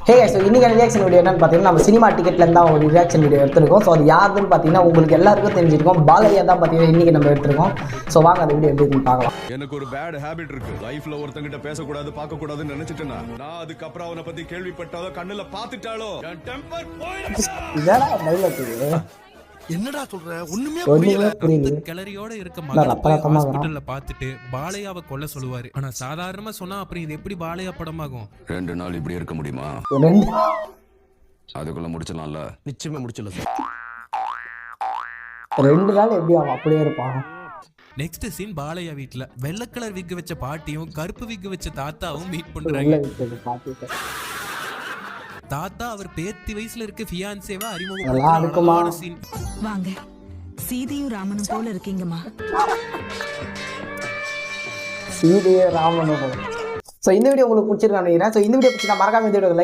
ஹே so இன்றைக்கான reaction video என்னன்னு பார்த்தீங்கன்னா நம்ம சினிமா டிக்கெட்லேருந்து தான் ஒரு ரியாக்ஷன் வீடியோ எடுத்திருக்கோம். ஸோ அது யாருன்னு பார்த்தீங்கன்னா உங்களுக்கு எல்லாருக்கும் தெரிஞ்சிருக்கும். பாலையா தான் பார்த்தீங்கன்னா இன்றைக்கி நம்ம எடுத்திருக்கோம். ஸோ வாங்க அந்த வீடியோ எப்படி பார்க்கலாம். எனக்கு ஒரு பேட் ஹேபிட் இருக்கு. லைஃப்ல ஒருத்தங்கிட்ட பேசக்கூடாது பார்க்க கூடாதுன்னு நினைச்சிட்டேன்னா நான் அதுக்கப்புறம் அவனை பத்தி கேள்விப்பட்டாலோ கண்ணுல பாத்துட்டாலோ என் டெம்பர் போயிடுச்சு. என்னடா சொல்ற? ஒண்ணுமே புரியல. கிளறியோட இருக்க மகனை ஹாஸ்பிடல்ல பாத்துட்டு பாலையாவை கொல்ல சொல்லுவாரு. ஆனா சாதாரணமா சொன்னா அப்புறம் இது எப்படி பாலையா படமாகும்? 2 நாள் இப்படி இருக்க முடியுமா? அதுக்குள்ள முடிச்சிடலாம்ல. நிச்சயமா முடிச்சல சார். 2 நாள் எப்படி அவன் அப்படியே இருப்பான். நெக்ஸ்ட் சீன் பாலையா வீட்ல வெள்ளை கலர் விக் வச்ச பாட்டியும் கருப்பு விக் வச்ச தாத்தாவும் மீட் பண்றாங்க. தாத்தா அவர் பேத்தி வயசுல இருக்க ஃபியான்சேவா அறிமுகப்படுத்துற சீன். வாங்க, சீதையும் ராமனும் போல இருக்கீங்கம்மா. சீதையும் ராமனும். ஸோ இந்த வீடியோ உங்களுக்கு பிடிச்சிருக்கான்னு நினைக்கிறேன். ஸோ இந்த வீடியோ பிடிச்சா மறக்காம இந்த வீடியோ லைக்